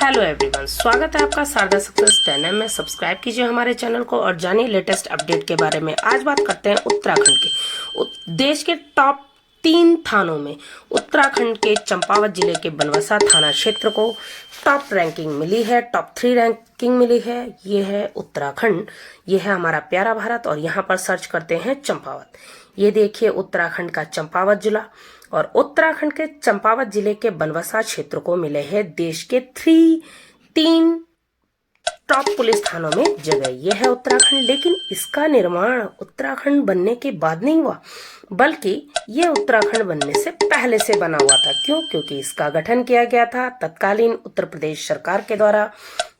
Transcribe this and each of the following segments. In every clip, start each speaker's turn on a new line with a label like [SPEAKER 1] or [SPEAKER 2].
[SPEAKER 1] Hello everyone, स्वागत है आपका शारदा सक्सेस 10M में। सब्सक्राइब कीजिए हमारे चैनल को और जानिए लेटेस्ट अपडेट के बारे में। आज बात करते हैं उत्तराखंड के। देश के टॉप 3 थानों में उत्तराखंड के चंपावत जिले के बनवसा थाना क्षेत्र को टॉप रैंकिंग मिली है, टॉप 3 रैंकिंग मिली है। ये है उत्तराखंड, ये है हमारा प्यारा भारत। और यहाँ पर सर्च करते हैं चंपावत। ये देखिए उत्तराखंड का चंपावत जिला, और उत्तराखंड के चंपावत जिले के बनवसा क्षेत्र को मिले हैं देश के 3 टॉप पुलिस थानों में जगह। यह है उत्तराखंड, लेकिन इसका निर्माण उत्तराखंड बनने के बाद नहीं हुआ, बल्कि यह उत्तराखंड बनने से पहले से बना हुआ था। क्यों? क्योंकि इसका गठन किया गया था तत्कालीन उत्तर प्रदेश सरकार के द्वारा।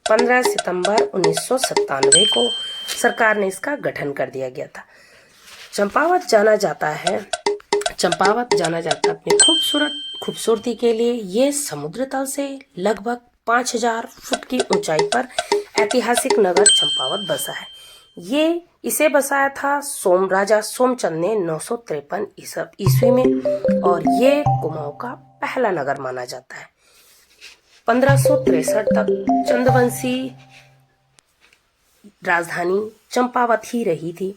[SPEAKER 1] 15 सितंबर 1997 को सरकार ने इसका गठन कर दिया गया था। चंपावत जाना जाता है अपनी खूबसूरती के लिए। ये समुद्र तल से लगभग 5000 फुट की ऊंचाई पर ऐतिहासिक नगर चंपावत बसा है। इसे बसाया था राजा सोमचंद ने 953 ईस्वी में, और ये कुमाऊं का पहला नगर माना जाता है। 1563 तक चंदवंशी राजधानी चंपावत ही रही थी।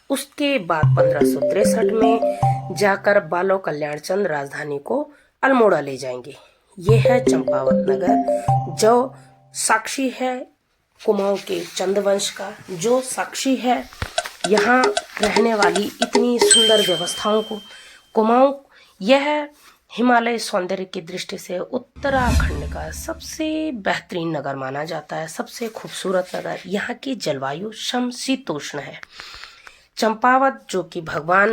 [SPEAKER 1] उसके बाद 1563 में जाकर बालो कल्याण चंद राजधानी को अल्मोड़ा ले जाएंगे। ये है चंपावत नगर, जो साक्षी है कुमाऊं के चंद्रवंश का, जो साक्षी है यहाँ रहने वाली इतनी सुंदर व्यवस्थाओं को। कुमाऊं यह हिमालय सौंदर्य की दृष्टि से उत्तराखंड का सबसे बेहतरीन नगर माना जाता है, सबसे खूबसूरत नगर। यहाँ की जलवायु समशीतोष्ण है। चंपावत जो कि भगवान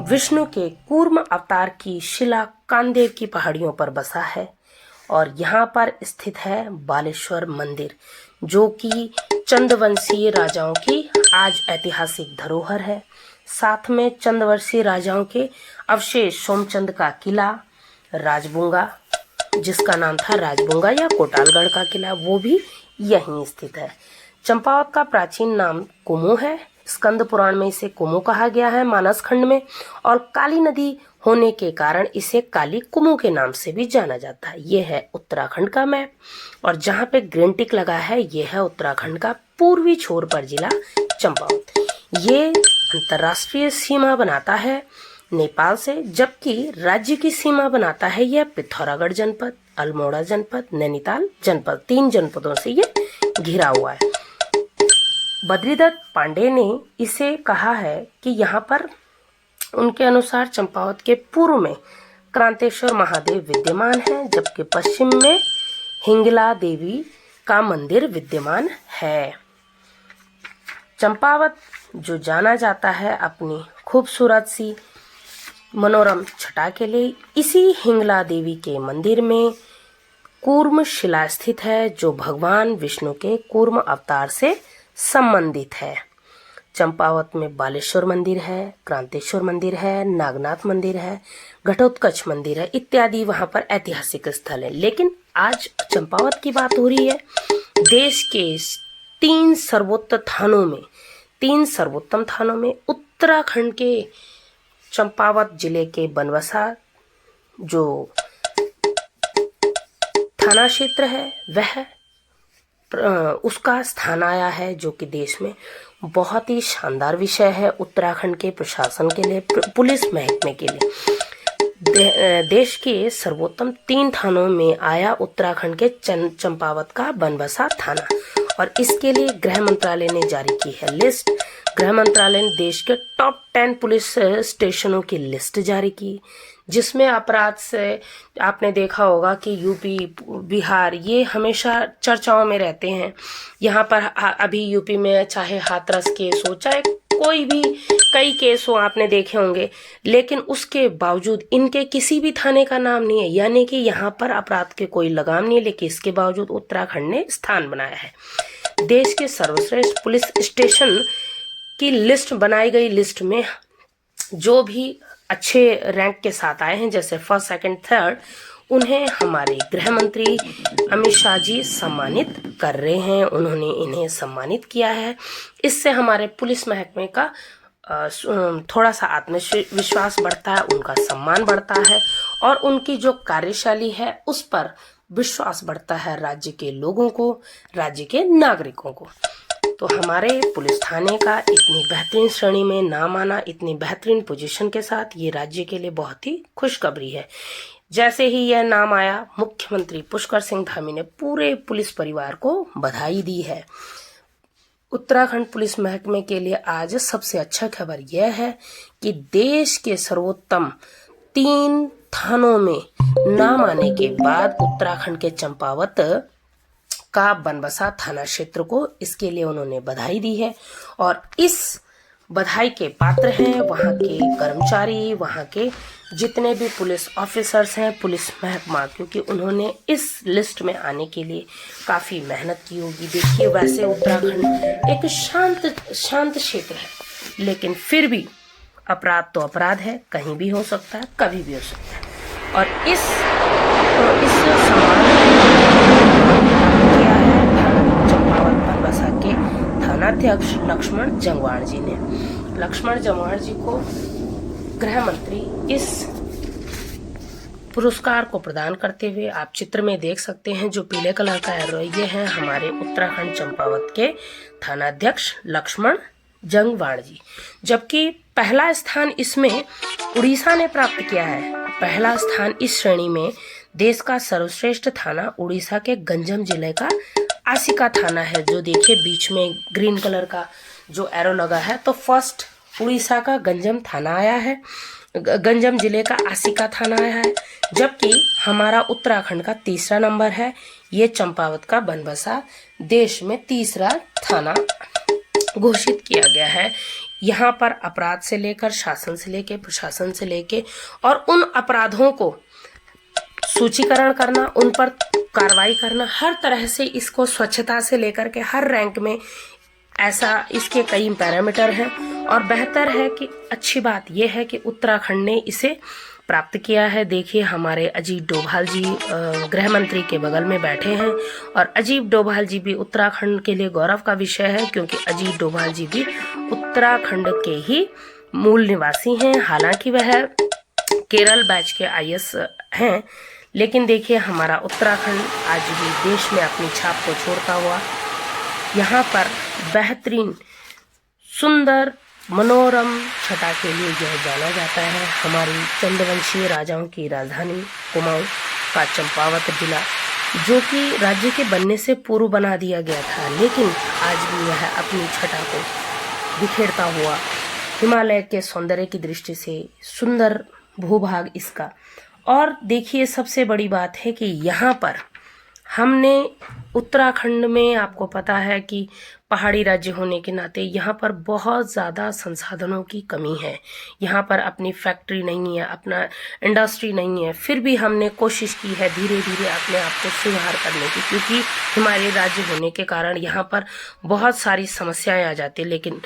[SPEAKER 1] विष्णु के कूर्म अवतार की शिला कांदेव की पहाड़ियों पर बसा है। और यहाँ पर स्थित है बालेश्वर मंदिर, जो कि चंदवंशीय राजाओं की आज ऐतिहासिक धरोहर है। साथ में चंदवंशी राजाओं के अवशेष सोमचंद का किला, राजबुंगा, जिसका नाम था राजबुंगा या कोटालगढ़ का किला, वो भी यहीं स्थित है। चंपावत का प्राचीन नाम कुमू है। स्कंद पुराण में इसे कुमू कहा गया है, मानस खंड में। और काली नदी होने के कारण इसे काली कुमू के नाम से भी जाना जाता है। यह है उत्तराखंड का मैप, और जहाँ पे ग्रीन टिक लगा है यह है उत्तराखंड का पूर्वी छोर पर जिला चंपावत। ये अंतर्राष्ट्रीय सीमा बनाता है नेपाल से, जबकि राज्य की सीमा बनाता है यह पिथौरागढ़ जनपद, अल्मोड़ा जनपद, नैनीताल जनपद। 3 जनपदों से ये घिरा हुआ है। बद्रीदत्त पांडे ने इसे कहा है कि यहाँ पर उनके अनुसार चंपावत के पूर्व में क्रांतेश्वर महादेव विद्यमान है, जबकि पश्चिम में हिंगला देवी का मंदिर विद्यमान है। चंपावत जो जाना जाता है अपनी खूबसूरत सी मनोरम छटा के लिए, इसी हिंगला देवी के मंदिर में कूर्म शिला स्थित है, जो भगवान विष्णु के कूर्म अवतार से संबंधित है। चंपावत में बालेश्वर मंदिर है, क्रांतेश्वर मंदिर है, नागनाथ मंदिर है, घटोत्कच मंदिर है, इत्यादि वहां पर ऐतिहासिक स्थल है। लेकिन आज चंपावत की बात हो रही है। देश के 3 सर्वोत्तम थानों में उत्तराखंड के चंपावत जिले के बनवसा जो थाना क्षेत्र है, वह उसका स्थान आया है, जो कि देश में बहुत ही शानदार विषय है उत्तराखंड के प्रशासन के लिए, पुलिस महकमे के लिए। देश के सर्वोत्तम 3 थानों में आया उत्तराखंड के चंपावत का बनवसा थाना, और इसके लिए गृह मंत्रालय ने जारी की है लिस्ट। गृह मंत्रालय ने देश के टॉप 10 पुलिस स्टेशनों की लिस्ट जारी की, जिसमें अपराध से आपने देखा होगा कि यूपी, बिहार ये हमेशा चर्चाओं में रहते हैं। यहाँ पर अभी यूपी में चाहे हाथरस केस हो, चाहे कोई भी कई केस हो, आपने देखे होंगे, लेकिन उसके बावजूद इनके किसी भी थाने का नाम नहीं है। यानी कि यहाँ पर अपराध के कोई लगाम नहीं है, लेकिन इसके बावजूद उत्तराखंड ने स्थान बनाया है। देश के सर्वश्रेष्ठ पुलिस स्टेशन की लिस्ट बनाई गई लिस्ट में जो भी अच्छे रैंक के साथ आए हैं, जैसे 1st, 2nd, 3rd, उन्हें हमारे गृह मंत्री अमित शाह जी सम्मानित कर रहे हैं। उन्होंने इन्हें सम्मानित किया है। इससे हमारे पुलिस महकमे का थोड़ा सा आत्मविश्वास बढ़ता है, उनका सम्मान बढ़ता है, और उनकी जो कार्यशैली है उस पर विश्वास बढ़ता है राज्य के लोगों को, राज्य के नागरिकों को। तो हमारे पुलिस थाने का इतनी बेहतरीन श्रेणी में नाम आना, इतनी बेहतरीन पोजीशन के साथ, ये राज्य के लिए बहुत ही खुशखबरी है। जैसे ही यह नाम आया, मुख्यमंत्री पुष्कर सिंह धामी ने पूरे पुलिस परिवार को बधाई दी है। उत्तराखंड पुलिस महकमे के लिए आज सबसे अच्छा खबर यह है कि देश के सर्वोत्तम 3 थानों में नाम आने के बाद उत्तराखंड के चंपावत का बनबसा थाना क्षेत्र को इसके लिए उन्होंने बधाई दी है। और इस बधाई के पात्र हैं वहां के कर्मचारी, वहां के जितने भी पुलिस ऑफिसर्स हैं, पुलिस महकमा, क्योंकि उन्होंने इस लिस्ट में आने के लिए काफ़ी मेहनत की होगी। देखिए, वैसे उत्तराखंड एक शांत क्षेत्र है, लेकिन फिर भी अपराध तो अपराध है, कहीं भी हो सकता है, कभी भी हो सकता है। और इस सम्मान किया है चंपावत बनबसा के थानाध्यक्ष लक्ष्मण जंगवाण जी ने। लक्ष्मण जंगवाण जी को गृह मंत्री इस पुरस्कार को प्रदान करते हुए आप चित्र में देख सकते हैं। जो पीले कलर का एरो, ये है हमारे उत्तराखंड चंपावत के थानाध्यक्ष लक्ष्मण जंगवाण जी। जबकि पहला स्थान इसमें उड़ीसा ने प्राप्त किया है। पहला स्थान इस श्रेणी में देश का सर्वश्रेष्ठ थाना उड़ीसा के गंजम जिले का आसिका थाना है। जो देखिए बीच में ग्रीन कलर का जो एरो लगा है, तो फर्स्ट उड़ीसा का गंजम थाना आया है, गंजम जिले का आसिका थाना आया है। जबकि हमारा उत्तराखंड का तीसरा नंबर है, ये चंपावत का बनबसा देश में तीसरा थाना घोषित किया गया है। यहाँ पर अपराध से लेकर शासन से लेकर प्रशासन से लेकर और उन अपराधों को सूचीकरण करना, उन पर कार्रवाई करना, हर तरह से इसको स्वच्छता से लेकर के हर रैंक में ऐसा इसके कई पैरामीटर हैं। और बेहतर है कि अच्छी बात यह है कि उत्तराखंड ने इसे प्राप्त किया है। देखिए, हमारे अजीत डोभाल जी गृह मंत्री के बगल में बैठे हैं और अजीत डोभाल जी भी उत्तराखंड के लिए गौरव का विषय है, क्योंकि अजीत डोभाल जी भी उत्तराखंड के ही मूल निवासी हैं। हालांकि वह केरल बैच के IAS हैं, लेकिन देखिए हमारा उत्तराखंड आज भी देश में अपनी छाप को छोड़ता हुआ यहाँ पर बेहतरीन सुंदर मनोरम छटा के लिए यह जाना जाता है। हमारी चंद्रवंशीय राजाओं की राजधानी कुमाऊं का चंपावत जिला, जो कि राज्य के बनने से पूर्व बना दिया गया था, लेकिन आज भी यह अपनी छटा को बिखेरता हुआ हिमालय के सौंदर्य की दृष्टि से सुंदर भूभाग इसका। और देखिए, सबसे बड़ी बात है कि यहाँ पर हमने उत्तराखंड में, आपको पता है कि पहाड़ी राज्य होने के नाते यहाँ पर बहुत ज़्यादा संसाधनों की कमी है। यहाँ पर अपनी फैक्ट्री नहीं है, अपना इंडस्ट्री नहीं है, फिर भी हमने कोशिश की है धीरे धीरे अपने आप को सुधार करने की, क्योंकि हमारे राज्य होने के कारण यहाँ पर बहुत सारी समस्याएं आ जाती, लेकिन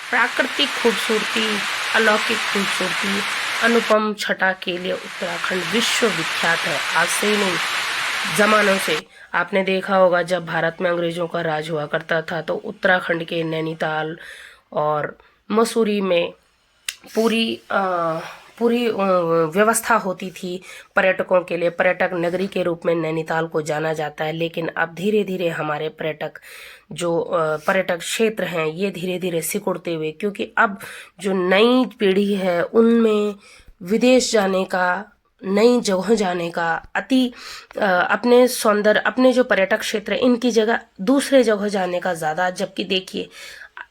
[SPEAKER 1] प्राकृतिक खूबसूरती, अलौकिक खूबसूरती, अनुपम छटा के लिए उत्तराखंड विश्वविख्यात है। आज से ही नहीं, जमानों से आपने देखा होगा, जब भारत में अंग्रेजों का राज हुआ करता था तो उत्तराखंड के नैनीताल और मसूरी में पूरी व्यवस्था होती थी पर्यटकों के लिए। पर्यटक नगरी के रूप में नैनीताल को जाना जाता है, लेकिन अब धीरे धीरे हमारे पर्यटक क्षेत्र हैं, ये धीरे धीरे सिकुड़ते हुए, क्योंकि अब जो नई पीढ़ी है उनमें विदेश जाने का, नई जगह जाने का अपने सौंदर्य, अपने जो पर्यटक क्षेत्र है इनकी जगह दूसरे जगह जाने का ज़्यादा। जबकि देखिए,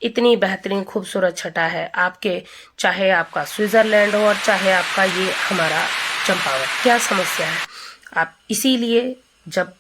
[SPEAKER 1] इतनी बेहतरीन खूबसूरत छटा है आपके, चाहे आपका स्विट्जरलैंड हो और चाहे आपका ये हमारा चंपावत, क्या समस्या है आप। इसीलिए जब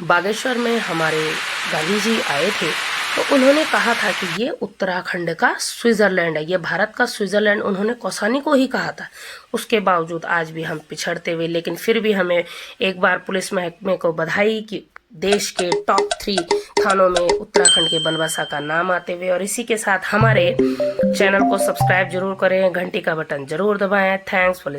[SPEAKER 1] बागेश्वर में हमारे गांधी जी आए थे तो उन्होंने कहा था कि ये उत्तराखंड का स्विट्जरलैंड है, ये भारत का स्विट्जरलैंड उन्होंने कौसानी को ही कहा था। उसके बावजूद आज भी हम पिछड़ते हुए, लेकिन फिर भी हमें एक बार पुलिस महकमे को बधाई कि देश के टॉप 3 थानों में उत्तराखंड के बनबसा का नाम आते हुए। और इसी के साथ हमारे चैनल को सब्सक्राइब जरूर करें, घंटी का बटन जरूर दबाएं। Thanks for